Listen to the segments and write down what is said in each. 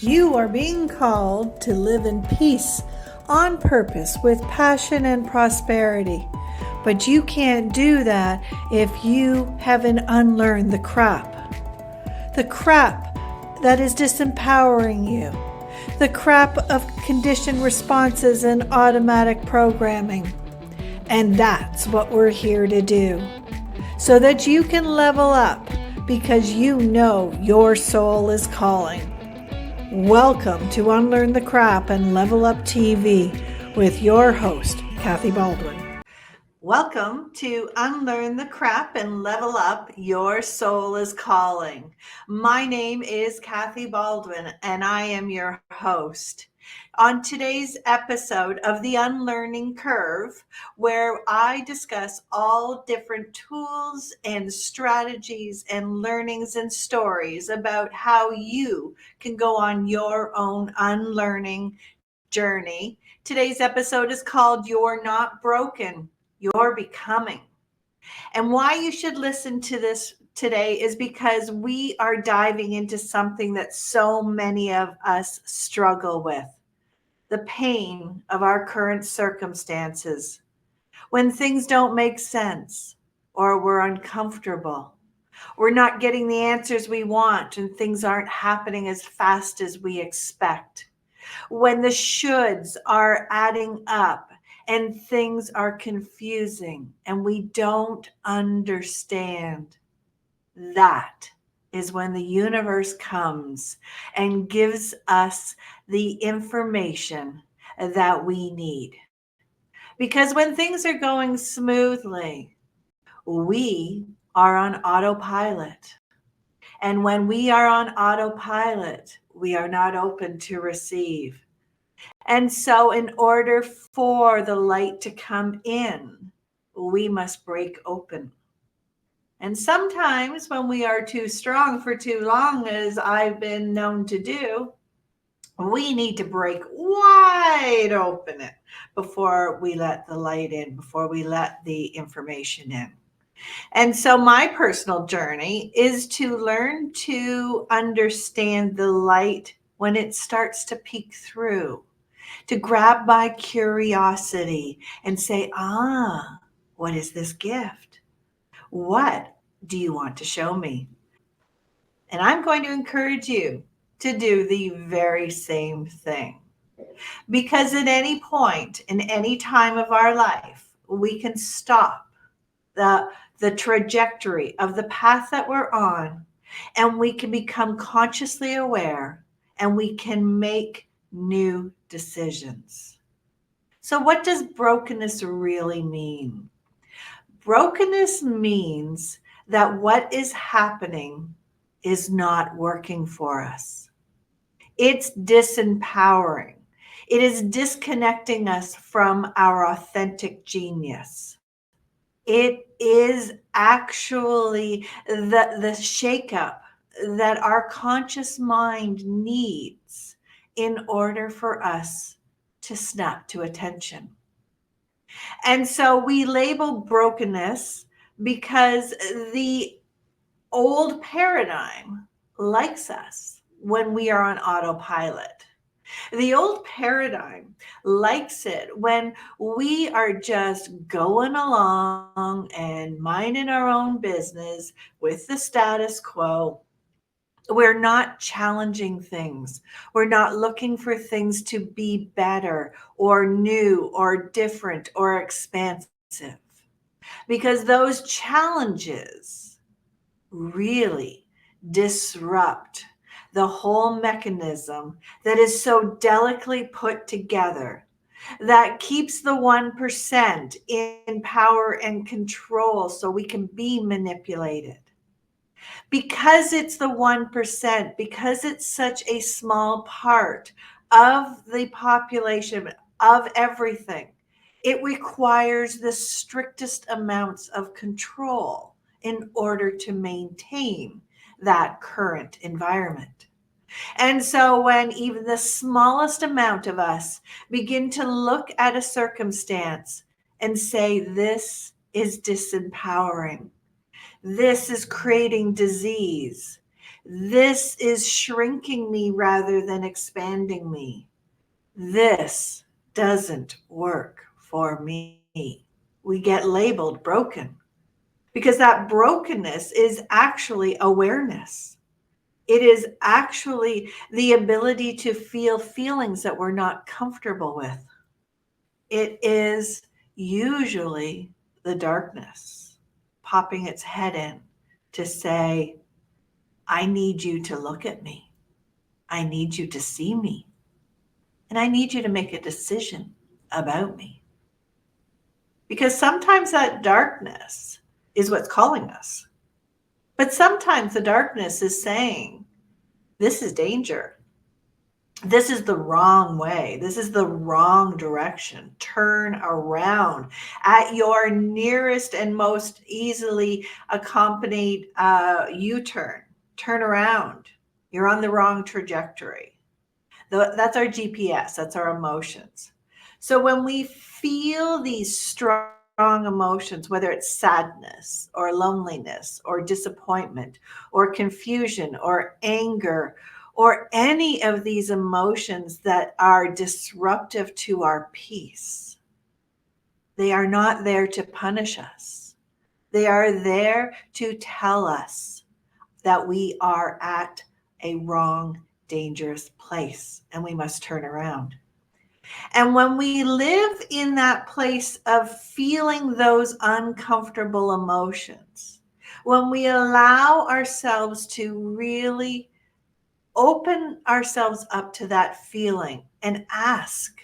You are being called to live in peace, on purpose, with passion and prosperity. But you can't do that if you haven't unlearned the crap. The crap that is disempowering you. The crap of conditioned responses and automatic programming. And that's what we're here to do. So that you can level up because you know your soul is calling. Welcome to Unlearn the Crap and Level Up TV with your host, Kathy Baldwin. Welcome to Unlearn the Crap and Level Up, Your Soul is Calling. My name is Kathy Baldwin and I am your host. On today's episode of the Unlearning Curve, where I discuss all different tools and strategies and learnings and stories about how you can go on your own unlearning journey. Today's episode is called You're Not Broken, You're Becoming. And why you should listen to this today is because we are diving into something that so many of us struggle with. The pain of our current circumstances, when things don't make sense or we're uncomfortable, we're not getting the answers we want and things aren't happening as fast as we expect, when the shoulds are adding up and things are confusing and we don't understand. That is when the universe comes and gives us the information that we need. Because when things are going smoothly, we are on autopilot. And when we are on autopilot, we are not open to receive. And so in order for the light to come in, we must break open. And sometimes when we are too strong for too long, as I've been known to do, we need to break wide open it before we let the light in, before we let the information in. And so my personal journey is to learn to understand the light when it starts to peek through, to grab my curiosity and say, what is this gift? What do you want to show me? And I'm going to encourage you to do the very same thing. Because at any point, in any time of our life, we can stop the trajectory of the path that we're on, and we can become consciously aware, and we can make new decisions. So what does brokenness really mean? Brokenness means that what is happening is not working for us. It's disempowering. It is disconnecting us from our authentic genius. It is actually the shakeup that our conscious mind needs in order for us to snap to attention. And so we label brokenness because the old paradigm likes us when we are on autopilot. The old paradigm likes it when we are just going along and minding our own business with the status quo. We're not challenging things. We're not looking for things to be better or new or different or expansive. Because those challenges really disrupt the whole mechanism that is so delicately put together that keeps the 1% in power and control so we can be manipulated. Because it's the 1%, because it's such a small part of the population, of everything, it requires the strictest amounts of control in order to maintain that current environment. And so when even the smallest amount of us begin to look at a circumstance and say, this is disempowering, this is creating disease, This is shrinking me rather than expanding me. This doesn't work for me. We get labeled broken because that brokenness is actually awareness. It is actually the ability to feel feelings that we're not comfortable with. It is usually the darkness popping its head in to say, I need you to look at me. I need you to see me. And I need you to make a decision about me. Because sometimes that darkness is what's calling us. But sometimes the darkness is saying, this is danger. This is the wrong way. This is the wrong direction. Turn around at your nearest and most easily accompanied U-turn. Turn around. You're on the wrong trajectory. That's our GPS. That's our emotions. So when we feel these strong emotions, whether it's sadness or loneliness or disappointment or confusion or anger or any of these emotions that are disruptive to our peace, they are not there to punish us. They are there to tell us that we are at a wrong, dangerous place and we must turn around. And when we live in that place of feeling those uncomfortable emotions, when we allow ourselves to really open ourselves up to that feeling and ask,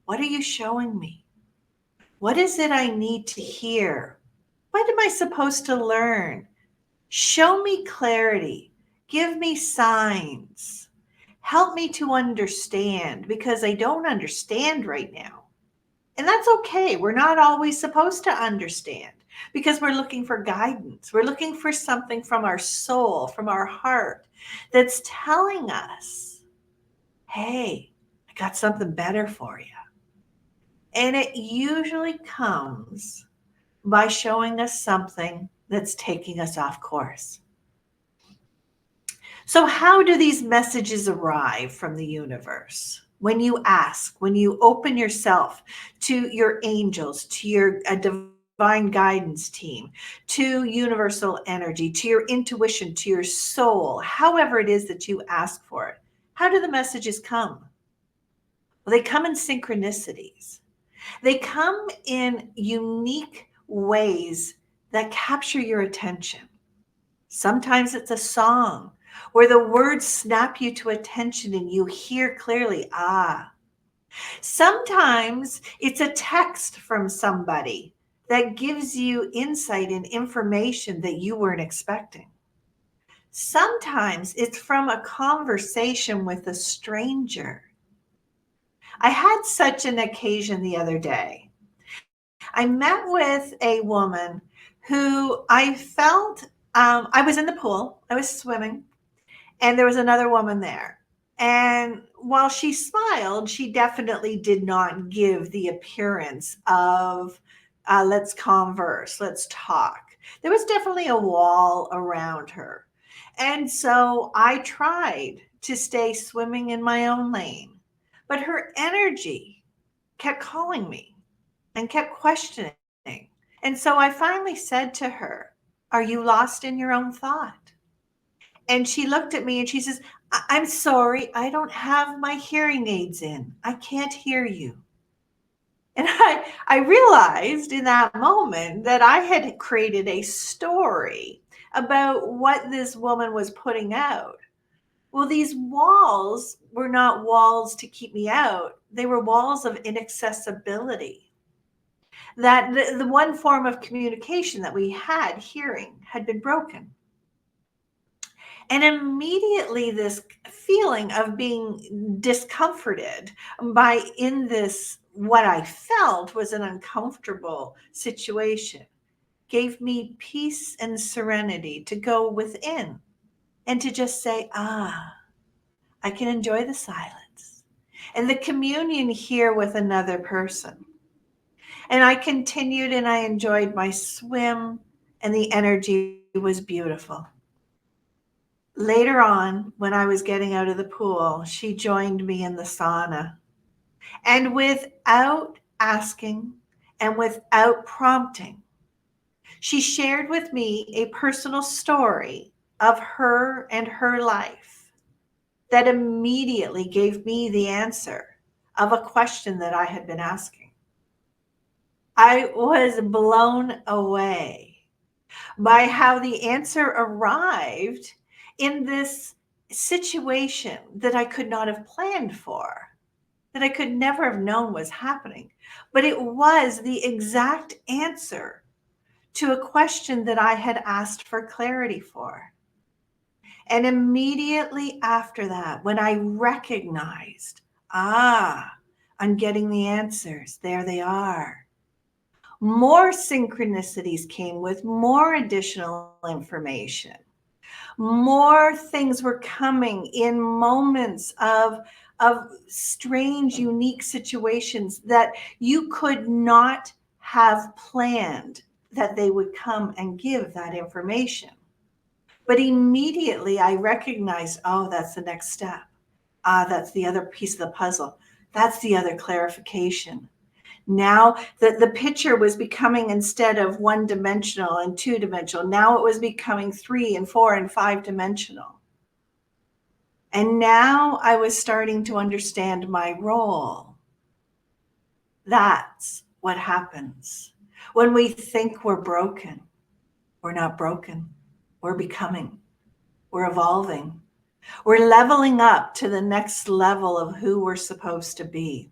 what are you showing me? What is it I need to hear? What am I supposed to learn? Show me clarity. Give me signs. Help me to understand because I don't understand right now. And that's okay. We're not always supposed to understand because we're looking for guidance. We're looking for something from our soul, from our heart that's telling us, hey, I got something better for you. And it usually comes by showing us something that's taking us off course. So, how do these messages arrive from the universe? When you ask, when you open yourself to your angels, to your divine guidance team, to universal energy, to your intuition, to your soul, however it is that you ask for it, how do the messages come? Well, they come in synchronicities. They come in unique ways that capture your attention. Sometimes it's a song where the words snap you to attention and you hear clearly, ah. Sometimes it's a text from somebody that gives you insight and information that you weren't expecting. Sometimes it's from a conversation with a stranger. I had such an occasion the other day. I met with a woman who I felt, I was in the pool, I was swimming, and there was another woman there. And while she smiled, she definitely did not give the appearance of, let's converse, let's talk. There was definitely a wall around her. And so I tried to stay swimming in my own lane, but her energy kept calling me and kept questioning. And so I finally said to her, are you lost in your own thought? And she looked at me and she says, I'm sorry, I don't have my hearing aids in. I can't hear you. And I realized in that moment that I had created a story about what this woman was putting out. Well, these walls were not walls to keep me out. They were walls of inaccessibility. That the one form of communication that we had, hearing, had been broken. And immediately this feeling of being discomforted by in this, what I felt was an uncomfortable situation, gave me peace and serenity to go within and to just say, ah, I can enjoy the silence and the communion here with another person. And I continued and I enjoyed my swim and the energy was beautiful. Later on, when I was getting out of the pool, she joined me in the sauna. And without asking and without prompting, she shared with me a personal story of her and her life that immediately gave me the answer of a question that I had been asking. I was blown away by how the answer arrived in this situation that I could not have planned for, that I could never have known was happening. But it was the exact answer to a question that I had asked for clarity for. And immediately after that, when I recognized, I'm getting the answers, there they are. More synchronicities came with more additional information. More things were coming in moments of strange, unique situations that you could not have planned that they would come and give that information. But immediately I recognized, that's the next step. That's the other piece of the puzzle. That's the other clarification. Now that the picture was becoming, instead of one dimensional and two dimensional, now it was becoming 3 and 4 and 5 dimensional. And now I was starting to understand my role. That's what happens when we think we're broken. We're not broken. We're becoming. We're evolving. We're leveling up to the next level of who we're supposed to be.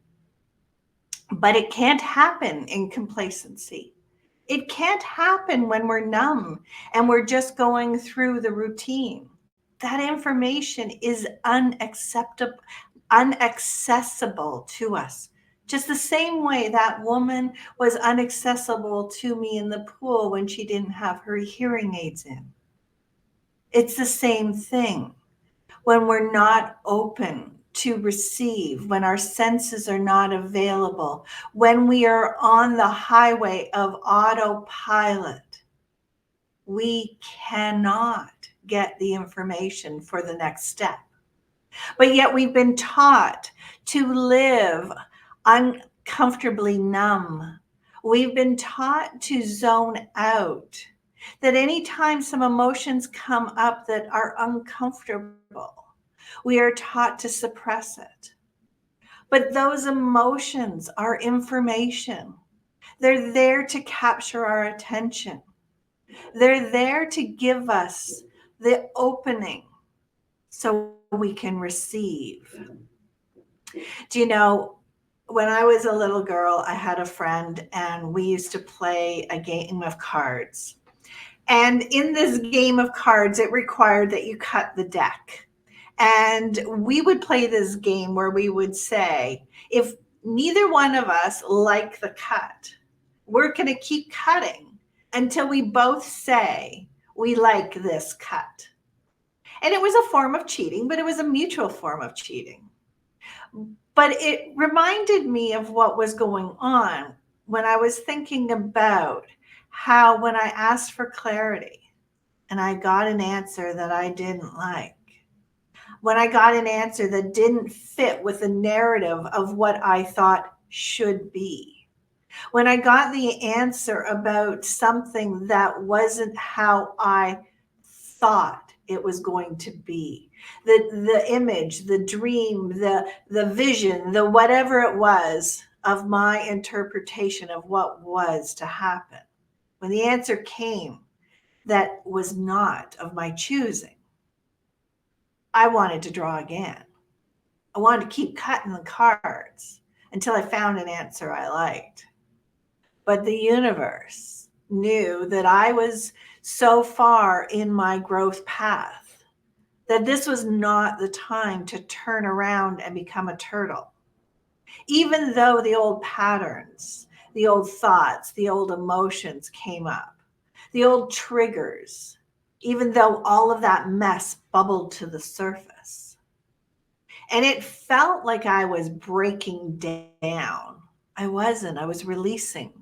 But it can't happen in complacency. It can't happen when we're numb and we're just going through the routine. That information is unacceptable, unaccessible to us. Just the same way that woman was inaccessible to me in the pool when she didn't have her hearing aids in. It's the same thing. When we're not open to receive, when our senses are not available, when we are on the highway of autopilot, we cannot get the information for the next step. But yet we've been taught to live uncomfortably numb. We've been taught to zone out. That anytime some emotions come up that are uncomfortable, we are taught to suppress it. But those emotions are information. They're there to capture our attention. They're there to give us the opening so we can receive. Do you know, when I was a little girl, I had a friend and we used to play a game of cards. And in this game of cards, it required that you cut the deck. And we would play this game where we would say, if neither one of us like the cut, we're going to keep cutting until we both say we like this cut. And it was a form of cheating, but it was a mutual form of cheating. But it reminded me of what was going on when I was thinking about how, when I asked for clarity and I got an answer that I didn't like, when I got an answer that didn't fit with the narrative of what I thought should be, when I got the answer about something that wasn't how I thought it was going to be, the image, the dream, the vision, the whatever it was of my interpretation of what was to happen, when the answer came that was not of my choosing, I wanted to draw again. I wanted to keep cutting the cards until I found an answer I liked. But the universe knew that I was so far in my growth path that this was not the time to turn around and become a turtle. Even though the old patterns, the old thoughts, the old emotions came up, the old triggers, even though all of that mess bubbled to the surface. And it felt like I was breaking down. I wasn't. I was releasing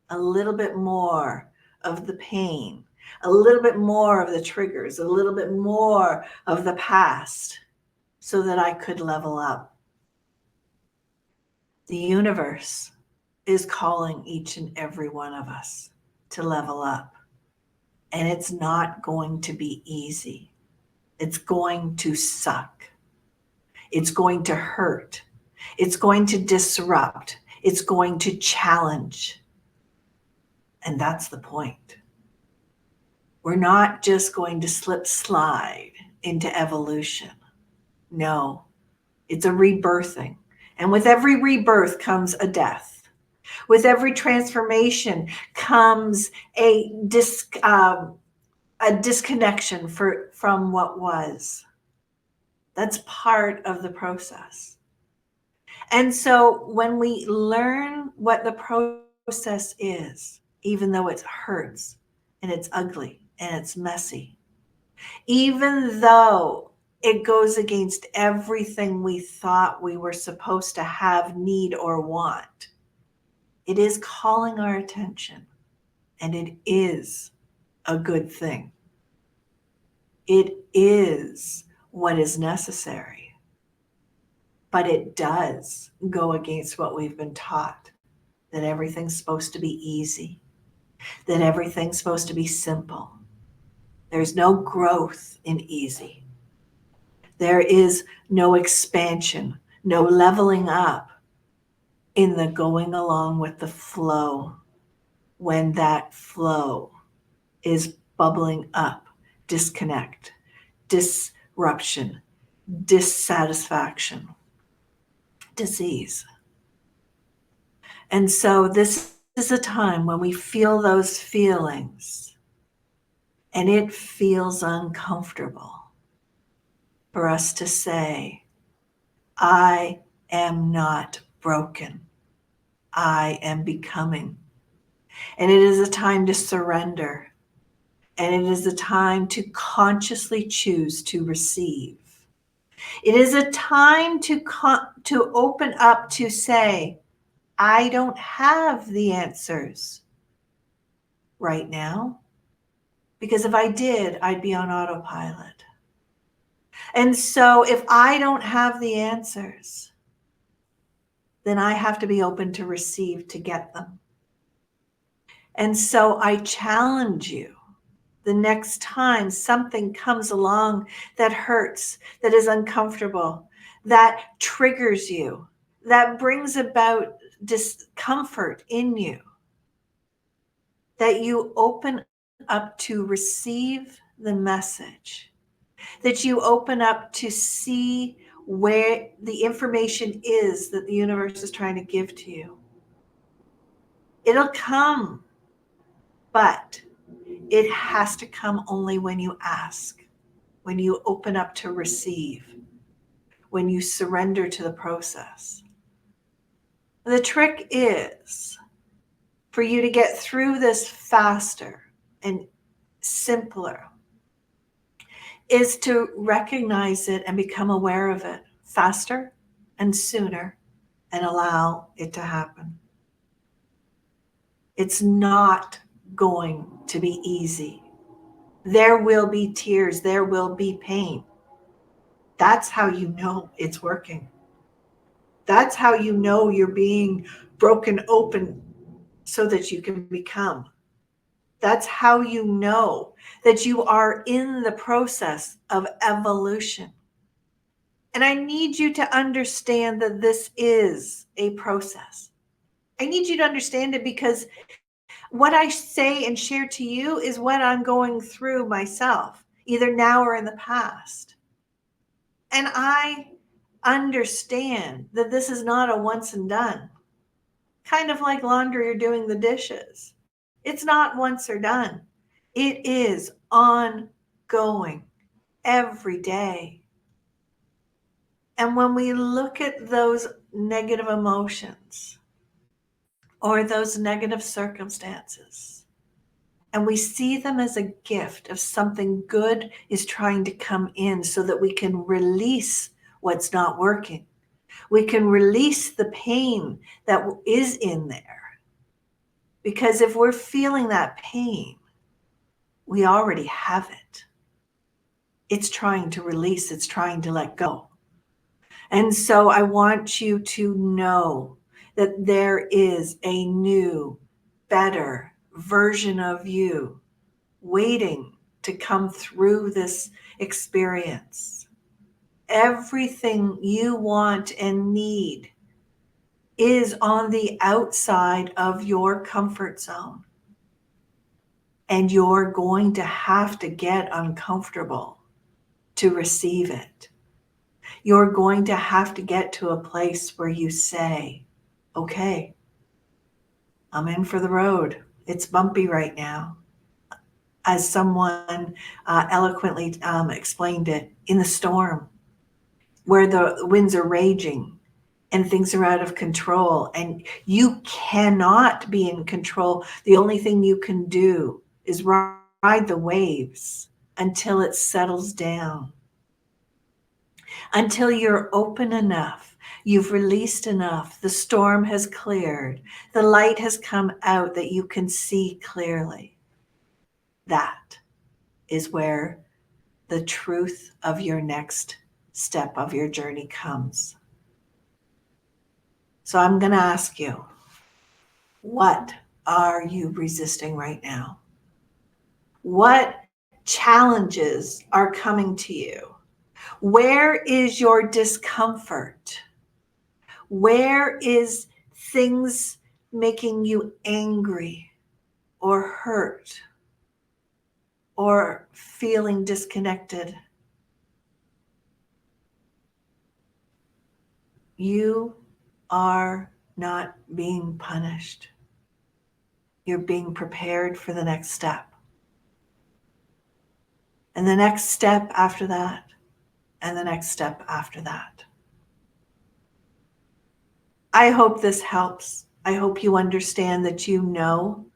a little bit more of the pain a little bit more of the triggers, a little bit more of the past, so that I could level up. The universe is calling each and every one of us to level up. And it's not going to be easy. It's going to suck. It's going to hurt. It's going to disrupt. It's going to challenge. And that's the point. We're not just going to slide into evolution. No, it's a rebirthing. And with every rebirth comes a death. With every transformation comes a disconnection from what was. That's part of the process. And so when we learn what the process is, even though it hurts and it's ugly and it's messy, even though it goes against everything we thought we were supposed to have, need, or want, it is calling our attention, and it is a good thing. It is what is necessary, but it does go against what we've been taught, that everything's supposed to be easy, that everything's supposed to be simple. There's no growth in easy. There is no expansion, no leveling up in the going along with the flow, when that flow is bubbling up, disconnect, disruption, dissatisfaction, disease. And so this is a time when we feel those feelings and it feels uncomfortable for us to say, I am not broken. I am becoming. And it is a time to surrender. And it is a time to consciously choose to receive. It is a time to open up to say, I don't have the answers right now, because if I did, I'd be on autopilot. And so if I don't have the answers, then I have to be open to receive to get them. And so I challenge you, the next time something comes along that hurts, that is uncomfortable, that triggers you, that brings about discomfort in you, that you open up to receive the message, that you open up to see where the information is that the universe is trying to give to you. It'll come, but it has to come only when you ask, when you open up to receive, when you surrender to the process. The trick is for you to get through this faster and simpler is to recognize it and become aware of it faster and sooner and allow it to happen. It's not going to be easy. There will be tears. There will be pain. That's how you know it's working. That's how you know you're being broken open so that you can become. That's how you know that you are in the process of evolution. And I need you to understand that this is a process. I need you to understand it because what I say and share to you is what I'm going through myself, either now or in the past. And I understand that this is not a once and done, kind of like laundry or doing the dishes. It's not once or done. It is ongoing every day. And when we look at those negative emotions or those negative circumstances, and we see them as a gift of something good is trying to come in so that we can release what's not working. We can release the pain that is in there. Because if we're feeling that pain, We already have it. It's trying to release, it's trying to let go. And so I want you to know that there is a new, better version of you waiting to come through this experience. Everything you want and need is on the outside of your comfort zone. And you're going to have to get uncomfortable to receive it. You're going to have to get to a place where you say, okay, I'm in for the road. It's bumpy right now. As someone eloquently explained it, in the storm, where the winds are raging and things are out of control and you cannot be in control. The only thing you can do is ride the waves until it settles down, until you're open enough, you've released enough, the storm has cleared, the light has come out that you can see clearly. That is where the truth of your next step of your journey comes. So I'm going to ask you, what are you resisting right now? What challenges are coming to you? Where is your discomfort? Where is things making you angry or hurt or feeling disconnected? You are not being punished. You're being prepared for the next step. And the next step after that, and the next step after that. I hope this helps. I hope you understand that you know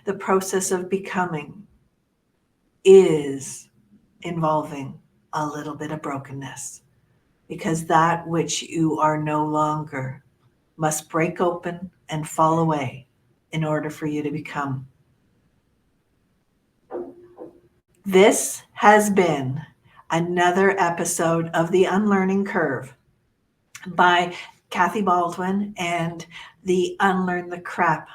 the process of becoming is involving a little bit of brokenness, because that which you are no longer must break open and fall away in order for you to become. This has been another episode of the Unlearning Curve by Kathy Baldwin and the Unlearn the Crap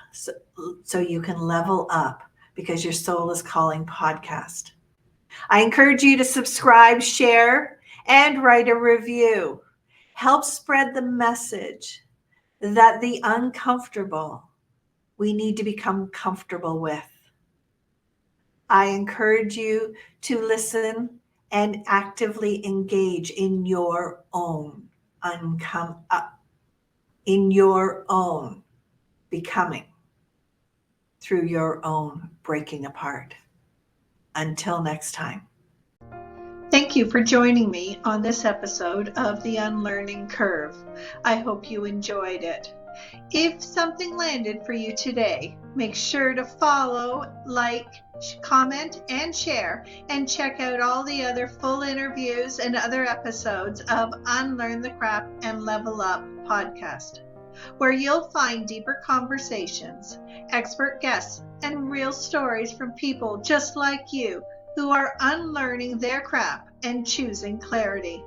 so you can level up because your soul is calling podcast. I encourage you to subscribe, share, and write a review. Help spread the message that the uncomfortable we need to become comfortable with. I encourage you to listen and actively engage in your own in your own becoming through your own breaking apart. Until next time. Thank you for joining me on this episode of the Unlearning Curve. I hope you enjoyed it. If something landed for you today, make sure to follow, like, comment, and share, and check out all the other full interviews and other episodes of Unlearn the Crap and Level Up podcast, where you'll find deeper conversations, expert guests, and real stories from people just like you who are unlearning their crap and choosing clarity.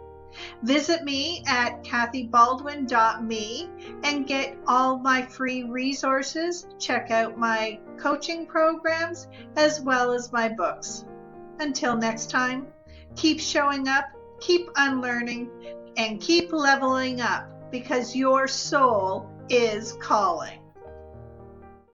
Visit me at kathybaldwin.me and get all my free resources. Check out my coaching programs as well as my books. Until next time, keep showing up, keep unlearning, and keep leveling up because your soul is calling.